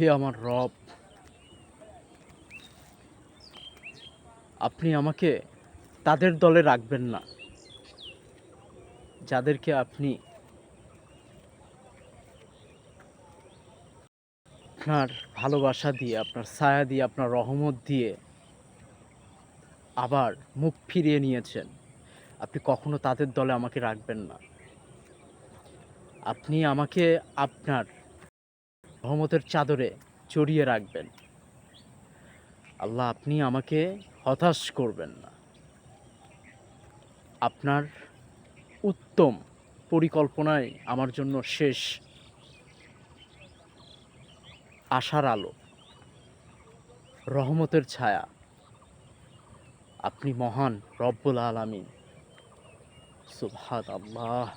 হে আমার রব, আপনি আমাকে তাদের দলে রাখবেন না যাদেরকে আপনি আপনার ভালোবাসা দিয়ে, আপনার ছায়া দিয়ে, আপনার রহমত দিয়ে আবার মুখ ফিরিয়ে নিয়েছেন। আপনি কখনো তাদের দলে আমাকে রাখবেন না। আপনি আমাকে আপনার রহমতের চাদরে জড়িয়ে রাখবেন। আল্লাহ, আপনি আমাকে হতাশ করবেন না। আপনার উত্তম পরিকল্পনাই আমার জন্য শেষ আশার আলো, রহমতের ছায়া। আপনি মহান রব্বুল আলামিন। সুবহানাল্লাহ।